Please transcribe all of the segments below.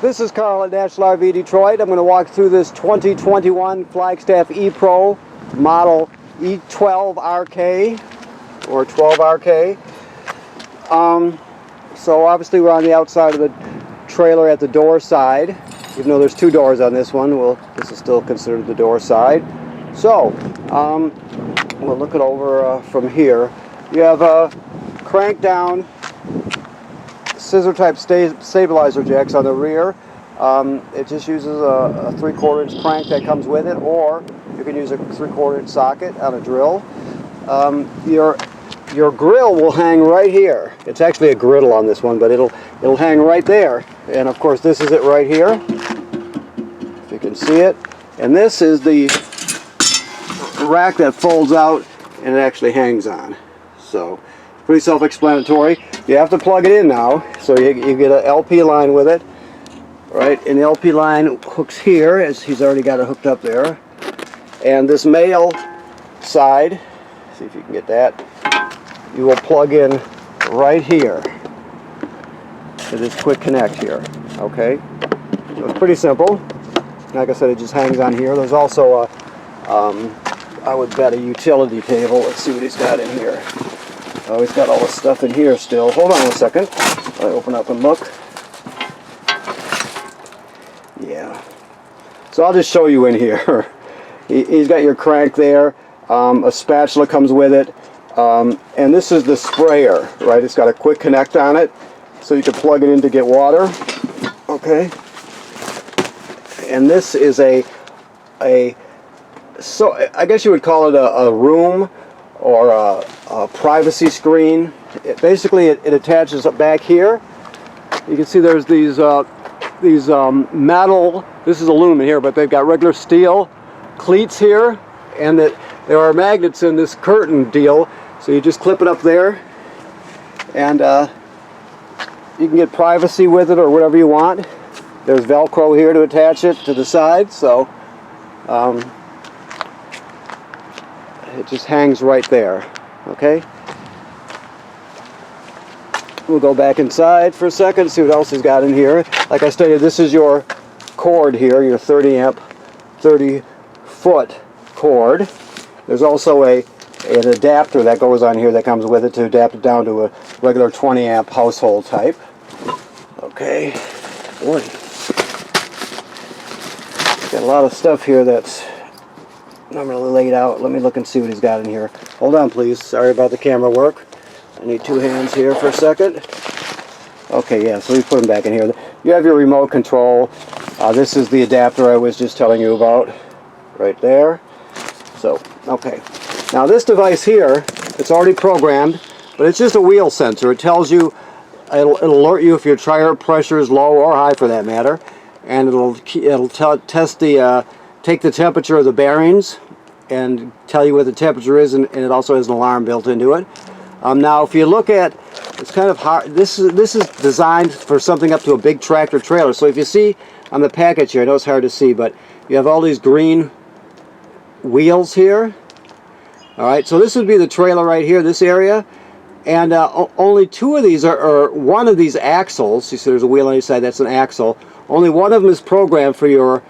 This is Carl at National RV Detroit. I'm going to walk through this 2021 Flagstaff E Pro model E12RK or 12RK. So obviously we're on the outside of the trailer at the door side, even though there's two doors on this one. Well, this is still considered the door side. So we'll look it over from here. You have a crank down scissor type stabilizer jacks on the rear. It just uses a 3/4 inch crank that comes with it, or you can use a 3/4 inch socket on a drill. Your grill will hang right here. It's actually a griddle on this one, but it'll hang right there. And of course this is it right here, if you can see it. And this is the rack that folds out and it actually hangs on. So pretty self-explanatory. You have to plug it in now, so you get an LP line with it, right? And the LP line hooks here, as he's already got it hooked up there. And this male side, see if you can get that, you will plug in right here to this quick connect here. Okay, so it's pretty simple. Like I said, it just hangs on here. There's also a, I would bet, a utility table. Let's see what he's got in here. Oh, he's got all this stuff in here still. Hold on a second. I open up and look. Yeah. So I'll just show you in here. He's got your crank there. A spatula comes with it. And this is the sprayer, right? It's got a quick connect on it, so you can plug it in to get water. Okay. And this is so I guess you would call it a room or a privacy screen. Basically it attaches up back here. You can see there's these metal, this is aluminum here, but they've got regular steel cleats here, and that there are magnets in this curtain deal, so you just clip it up there, and you can get privacy with it or whatever you want. There's Velcro here to attach it to the side, so it just hangs right there. Okay, we'll go back inside for a second, see what else he's got in here. Like I stated, this is your cord here, your 30 amp 30-foot cord. There's also an adapter that goes on here that comes with it to adapt it down to a regular 20 amp household type. Okay, boy, got a lot of stuff here that's not really laid out. Let me look and see what he's got in here. Hold on, please. Sorry about the camera work. I need two hands here for a second. Okay, yeah, so we put them back in here. You have your remote control. This is the adapter I was just telling you about, right there. So, okay. Now this device here, it's already programmed, but it's just a wheel sensor. It tells you, it'll alert you if your tire pressure is low or high for that matter, and it'll test the take the temperature of the bearings and tell you what the temperature is, and it also has an alarm built into it. Now if you look at, it's kind of hard, this is designed for something up to a big tractor trailer. So if you see on the package here, I know it's hard to see, but you have all these green wheels here. Alright, so this would be the trailer right here, this area, and only two of these or one of these axles, you see there's a wheel on each side, that's an axle, only one of them is programmed for your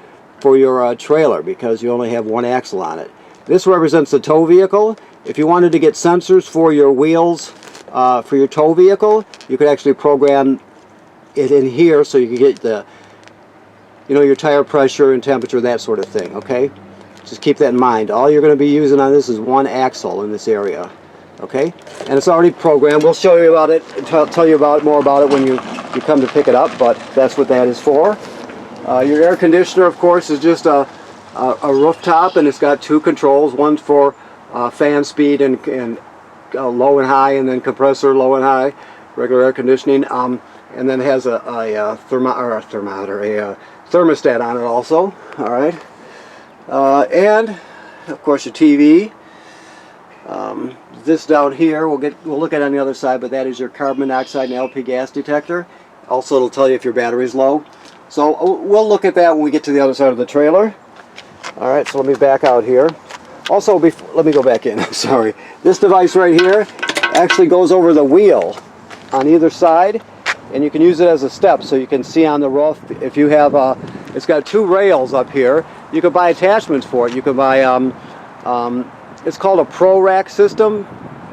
trailer, because you only have one axle on it. This represents the tow vehicle. If you wanted to get sensors for your wheels for your tow vehicle, you could actually program it in here, so you can get the, you know, your tire pressure and temperature, that sort of thing. Okay, just keep that in mind. All you're going to be using on this is one axle in this area. Okay, and it's already programmed. We'll show you about it and tell you more about it when you come to pick it up, but that's what that is for. Your air conditioner, of course, is just a rooftop, and it's got two controls. One's for fan speed and low and high, and then compressor low and high, regular air conditioning. And then it has a thermostat on it also. All right, and of course your TV. This down here, we'll look at it on the other side, but that is your carbon monoxide and LP gas detector. Also, it'll tell you if your battery's low. So we'll look at that when we get to the other side of the trailer. All right, so let me back out here. Also, let me go back in. Sorry. This device right here actually goes over the wheel on either side, and you can use it as a step so you can see on the roof. If you have, it's got 2 rails up here. You can buy attachments for it. You can buy, it's called a Pro Rack system.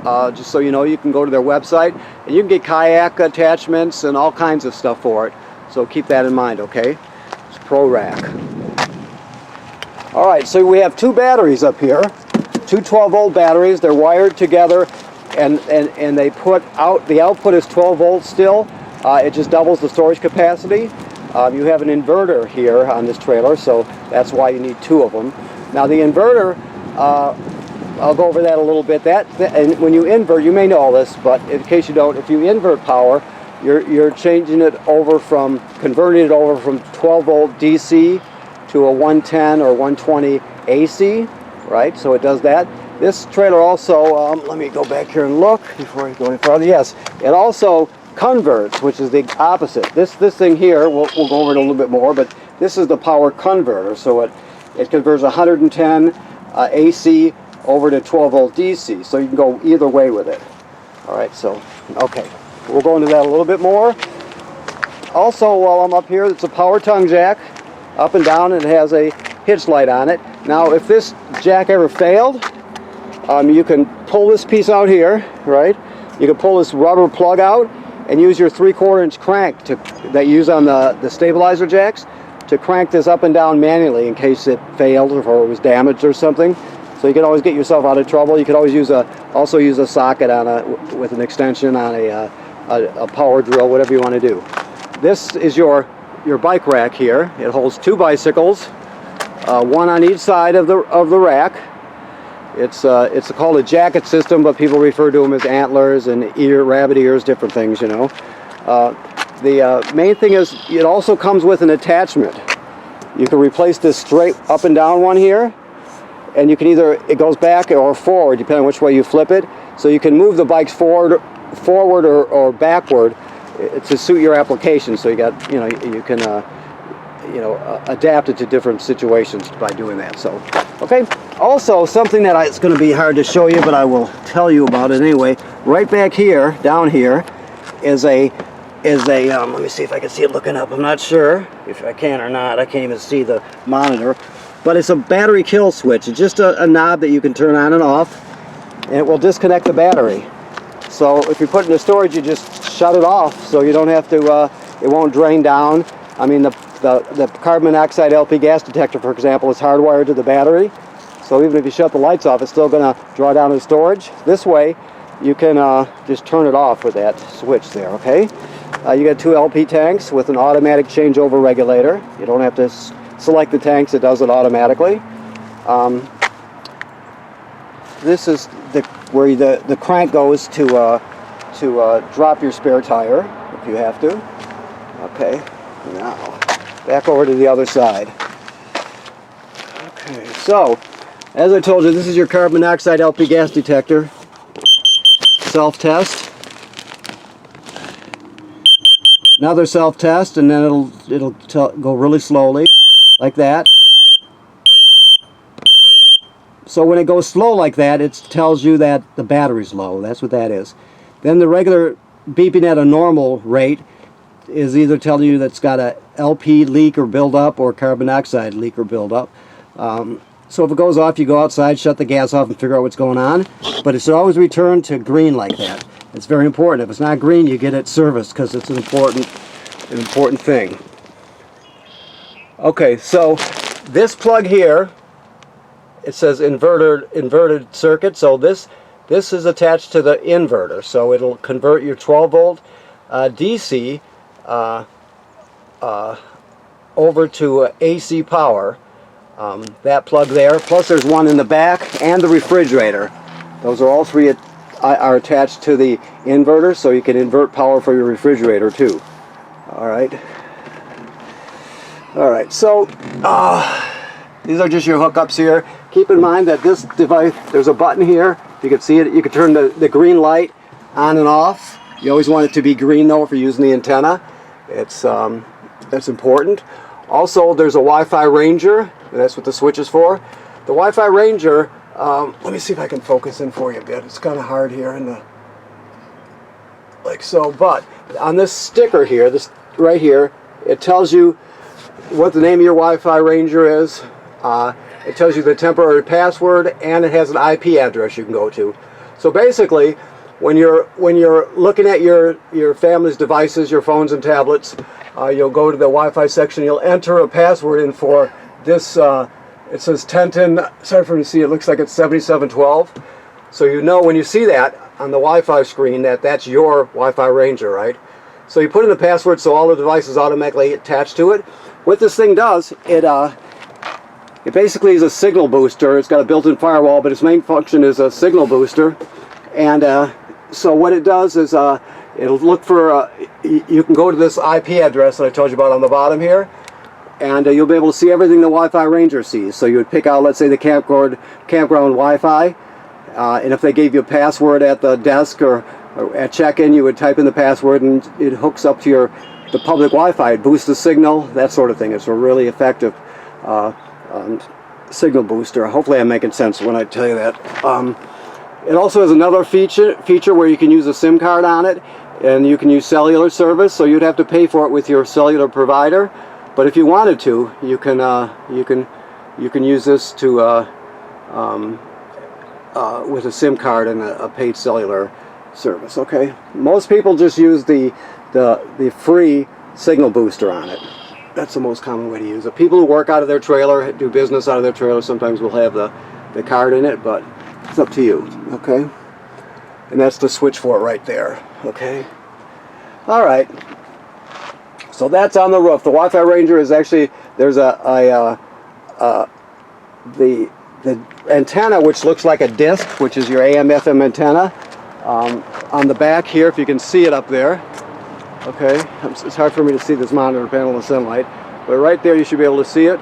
Just so you know, you can go to their website and you can get kayak attachments and all kinds of stuff for it. So keep that in mind, okay? It's Pro Rack. Alright, so we have 2 batteries up here. 2 12-volt batteries. They're wired together and they put out, the output is 12 volts still. It just doubles the storage capacity. You have an inverter here on this trailer, so that's why you need 2 of them. Now the inverter, I'll go over that a little bit. And when you invert, you may know all this, but in case you don't, if you invert power, you're changing it over from, converting it over from 12 volt DC to a 110 or 120 AC, right? So it does that. This trailer also, let me go back here and look before I go any farther. Yes, it also converts, which is the opposite. This thing here, we'll go over it a little bit more, but this is the power converter. So it converts 110 AC over to 12 volt DC, so you can go either way with it. Alright, so, okay. We'll go into that a little bit more. Also, while I'm up here, it's a power tongue jack, up and down, and it has a hitch light on it. Now, if this jack ever failed, you can pull this piece out here, right? You can pull this rubber plug out and use your 3/4 inch crank that you use on the stabilizer jacks to crank this up and down manually in case it failed or it was damaged or something. So you can always get yourself out of trouble. You can always also use a socket on with an extension on a power drill, whatever you want to do. This is your bike rack here. It holds 2 bicycles, 1 on each side of the rack. It's called a jacket system, but people refer to them as antlers and rabbit ears, different things, you know. The main thing is it also comes with an attachment. You can replace this straight up and down one here, and you can either, it goes back or forward depending on which way you flip it. So you can move the bikes forward or backward to suit your application. So you got, you know, you can adapt it to different situations by doing that. So, okay. Also, something that it's going to be hard to show you, but I will tell you about it anyway. Right back here, down here, is a let me see if I can see it looking up. I'm not sure if I can or not. I can't even see the monitor. But it's a battery kill switch. It's just a knob that you can turn on and off, and it will disconnect the battery. So if you put it in the storage, you just shut it off, so you don't have to, it won't drain down. I mean, the carbon monoxide LP gas detector, for example, is hardwired to the battery. So even if you shut the lights off, it's still going to draw down the storage. This way, you can just turn it off with that switch there, okay? You got 2 LP tanks with an automatic changeover regulator. You don't have to select the tanks, it does it automatically. This is where the crank goes to drop your spare tire, if you have to. Okay, now back over to the other side. Okay, so as I told you, this is your carbon monoxide LP gas detector. Self-test. Another self-test, and then it'll go really slowly, like that. So when it goes slow like that, it tells you that the battery's low. That's what that is. Then the regular beeping at a normal rate is either telling you that it's got a LP leak or buildup or carbon monoxide leak or buildup. So if it goes off, you go outside, shut the gas off, and figure out what's going on. But it should always return to green like that. It's very important. If it's not green, you get it serviced because it's an important thing. Okay, so this plug here, it says inverted circuit. So this is attached to the inverter. So it'll convert your 12 volt DC over to AC power. That plug there. Plus there's one in the back and the refrigerator. Those are all 3 are attached to the inverter, so you can invert power for your refrigerator too. Alright, so these are just your hookups here. Keep in mind that this device, there's a button here. You can see it. You can turn the green light on and off. You always want it to be green though if you're using the antenna. That's important. Also, there's a Wi-Fi Ranger. That's what the switch is for. The Wi-Fi Ranger, let me see if I can focus in for you a bit. It's kind of hard here in the, like so, but on this sticker here, this right here, it tells you what the name of your Wi-Fi Ranger is. It tells you the temporary password, and it has an IP address you can go to. So basically, when you're looking at your family's devices, your phones and tablets, you'll go to the Wi-Fi section. You'll enter a password in for this. It says 1010. Sorry for you to see. It looks like it's 7712. So you know when you see that on the Wi-Fi screen that that's your Wi-Fi Ranger, right? So you put in the password so all the devices automatically attach to it. What this thing does, it basically is a signal booster. It's got a built-in firewall, but its main function is a signal booster. And so what it does is it'll look for, you can go to this IP address that I told you about on the bottom here, and you'll be able to see everything the Wi-Fi Ranger sees. So you would pick out, let's say, the campground Wi-Fi, and if they gave you a password at the desk or at check-in, you would type in the password and it hooks up to the public Wi-Fi. It boosts the signal, that sort of thing. It's a really effective signal booster. Hopefully I'm making sense when I tell you that. It also has another feature where you can use a SIM card on it, and you can use cellular service, so you'd have to pay for it with your cellular provider. But if you wanted to, you can use this to with a SIM card and a paid cellular service. Okay, most people just use the free signal booster on it. That's the most common way to use it. People who work out of their trailer, do business out of their trailer, sometimes will have the card in it, but it's up to you. Okay, and that's the switch for it right there. Okay, all right. So that's on the roof. The Wi-Fi Ranger is actually, there's the antenna, which looks like a disc, which is your AM/FM antenna. On the back here, if you can see it up there. Okay, it's hard for me to see this monitor panel in the sunlight, but right there you should be able to see it.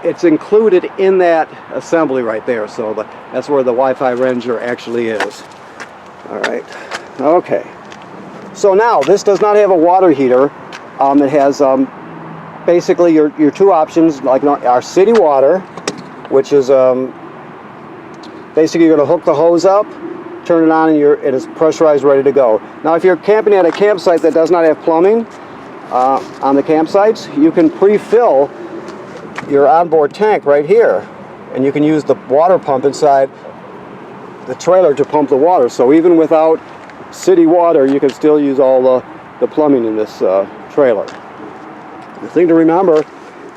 It's included in that assembly right there, so that's where the Wi-Fi Ranger actually is. All right, okay. So now, this does not have a water heater. It has basically your two options, like our city water, which is basically you're going to hook the hose up, turn it on, and it is pressurized, ready to go. Now if you're camping at a campsite that does not have plumbing on the campsites, you can pre-fill your onboard tank right here, and you can use the water pump inside the trailer to pump the water. So even without city water, you can still use all the plumbing in this trailer. The thing to remember,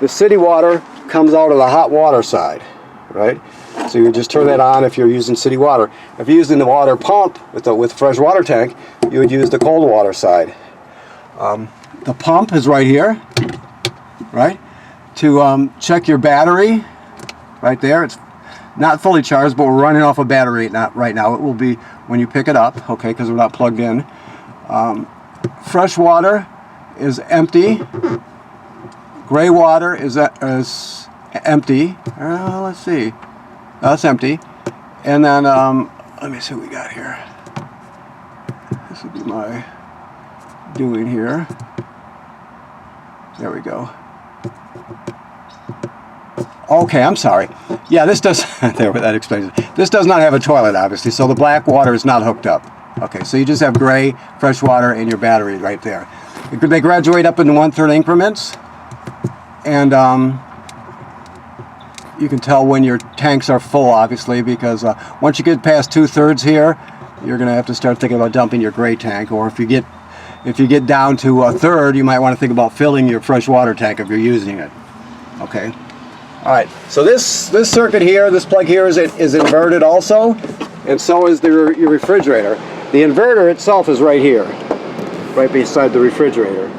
the city water comes out of the hot water side, right? So you just turn that on if you're using city water. If you're using the water pump with fresh water tank, you would use the cold water side. The pump is right here, right? To check your battery, right there. It's not fully charged, but we're running off a battery right now. It will be when you pick it up, okay, because we're not plugged in. Fresh water is empty. Gray water is empty. Let's see. That's empty. And then, let me see what we got here. This would be my doing here. There we go. Okay, I'm sorry. Yeah, this does, there, that explains it. This does not have a toilet, obviously, so the black water is not hooked up. Okay, so you just have gray, fresh water, and your battery right there. They graduate up into 1/3 increments, and you can tell when your tanks are full, obviously, because once you get past 2/3 here, you're going to have to start thinking about dumping your gray tank, or if you get down to 1/3, you might want to think about filling your fresh water tank if you're using it. Okay. All right, so this circuit here, this plug here is inverted also, and so is your refrigerator. The inverter itself is right here, right beside the refrigerator.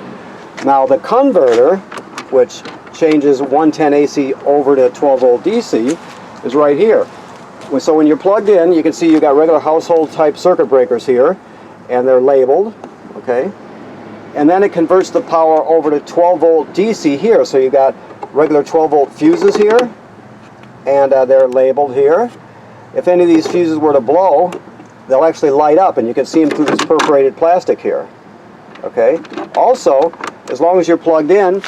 Now the converter, which changes 110 AC over to 12 volt DC, is right here. So when you're plugged in, you can see you got regular household type circuit breakers here, and they're labeled, okay? And then it converts the power over to 12 volt DC here, so you got regular 12 volt fuses here, and they're labeled here. If any of these fuses were to blow, they'll actually light up, and you can see them through this perforated plastic here. Okay. Also, as long as you're plugged in,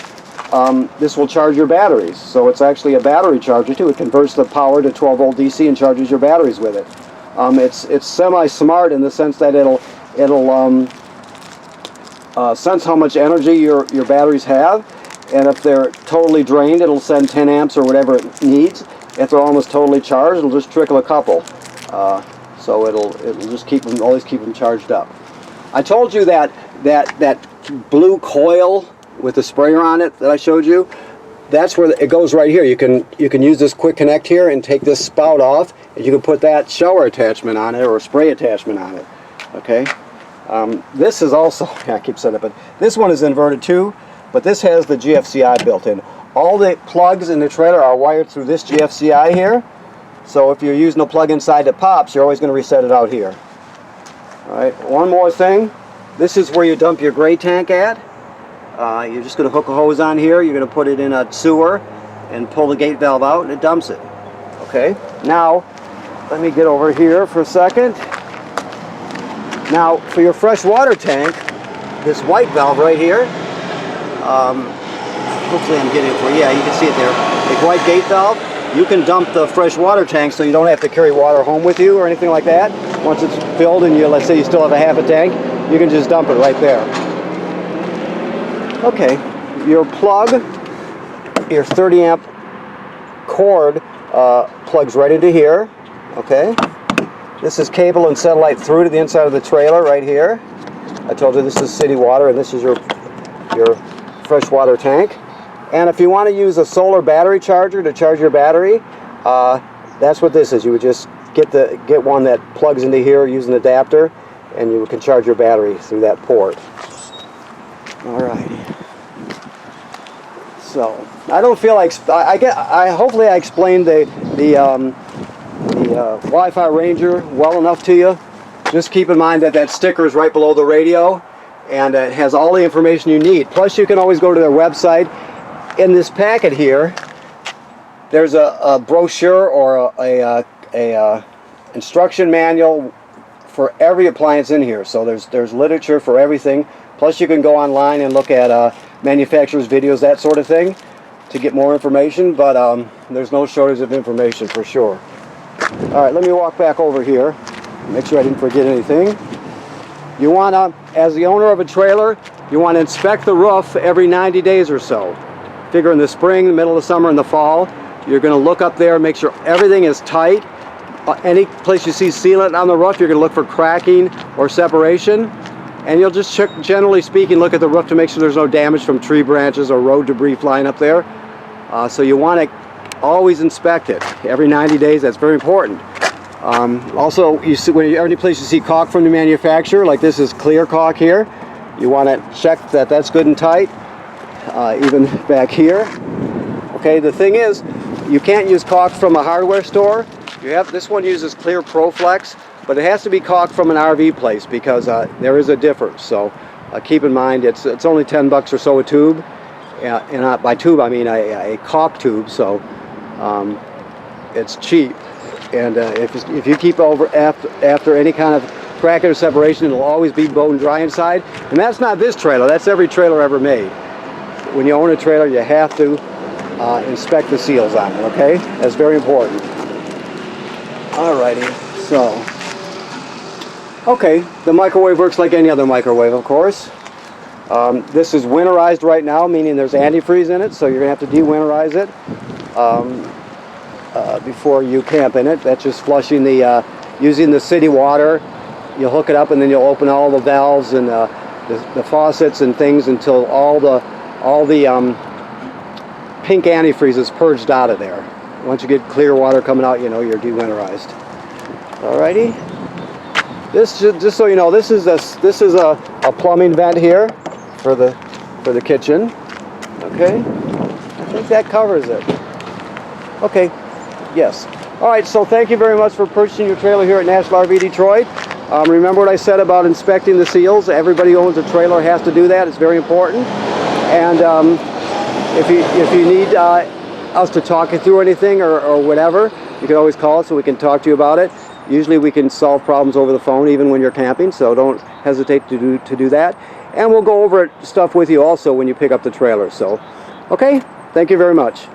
this will charge your batteries. So it's actually a battery charger too. It converts the power to 12 volt DC and charges your batteries with it. It's semi-smart in the sense that it'll sense how much energy your batteries have, and if they're totally drained, it'll send 10 amps or whatever it needs. If they're almost totally charged, it'll just trickle a couple. So it'll just always keep them charged up. I told you that blue coil with the sprayer on it that I showed you, that's where it goes right here. You can use this quick connect here and take this spout off, and you can put that shower attachment on it or a spray attachment on it. Okay. This is also, I keep saying it, but this one is inverted too, but this has the GFCI built in. All the plugs in the trailer are wired through this GFCI here, so if you're using a plug inside that pops, you're always going to reset it out here. Alright, one more thing. This is where you dump your gray tank at. You're just going to hook a hose on here, you're going to put it in a sewer and pull the gate valve out and it dumps it. Okay, now let me get over here for a second. Now, for your fresh water tank, this white valve right here, hopefully I'm getting it for you. Yeah, you can see it there. The white gate valve, you can dump the fresh water tank so you don't have to carry water home with you or anything like that. Once it's filled and let's say you still have a half a tank, you can just dump it right there. Okay, your plug, your 30 amp cord plugs right into here. Okay. This is cable and satellite through to the inside of the trailer right here. I told you this is city water and this is your fresh water tank. And if you want to use a solar battery charger to charge your battery, that's what this is. You would just get one that plugs into here using an adapter, and you can charge your battery through that port. Alrighty. So I don't feel like hopefully I explained the Wi-Fi Ranger well enough to you. Just keep in mind that sticker is right below the radio, and it has all the information you need. Plus, you can always go to their website. In this packet here, there's a brochure or a instruction manual for every appliance in here. So there's literature for everything. Plus, you can go online and look at manufacturers' videos, that sort of thing, to get more information. But there's no shortage of information for sure. All right, let me walk back over here. Make sure I didn't forget anything. You want to, as the owner of a trailer, you want to inspect the roof every 90 days or so. Figure in the spring, the middle of the summer, and the fall. You're going to look up there, make sure everything is tight. Any place you see sealant on the roof, you're going to look for cracking or separation. And you'll just check, generally speaking, look at the roof to make sure there's no damage from tree branches or road debris flying up there. So you want to always inspect it every 90 days. That's very important. Also, you see, any place you see caulk from the manufacturer, like this is clear caulk here, you want to check that that's good and tight. Even back here. Okay, the thing is, you can't use caulk from a hardware store. This one uses clear ProFlex, but it has to be caulk from an RV place because there is a difference. So keep in mind, it's only 10 bucks or so a tube, and by tube I mean a caulk tube. So it's cheap, and if you keep after any kind of crack or separation, it'll always be bone dry inside. And that's not this trailer. That's every trailer ever made. When you own a trailer, you have to inspect the seals on it, okay? That's very important. Alrighty, so, okay, the microwave works like any other microwave, of course. This is winterized right now, meaning there's antifreeze in it, so you're going to have to de-winterize it before you camp in it. That's just flushing using the city water. You'll hook it up and then you'll open all the valves and the faucets and things until all the pink antifreeze is purged out of there. Once you get clear water coming out, you know you're de-winterized. Alrighty. Just so you know, this is a plumbing vent here for the kitchen. Okay. I think that covers it. Okay. Yes. All right. So thank you very much for purchasing your trailer here at National RV Detroit. Remember what I said about inspecting the seals. Everybody who owns a trailer has to do that. It's very important. And if you need us to talk you through anything or whatever, you can always call us so we can talk to you about it. Usually we can solve problems over the phone even when you're camping, so don't hesitate to do that. And we'll go over stuff with you also when you pick up the trailer. So, okay, thank you very much.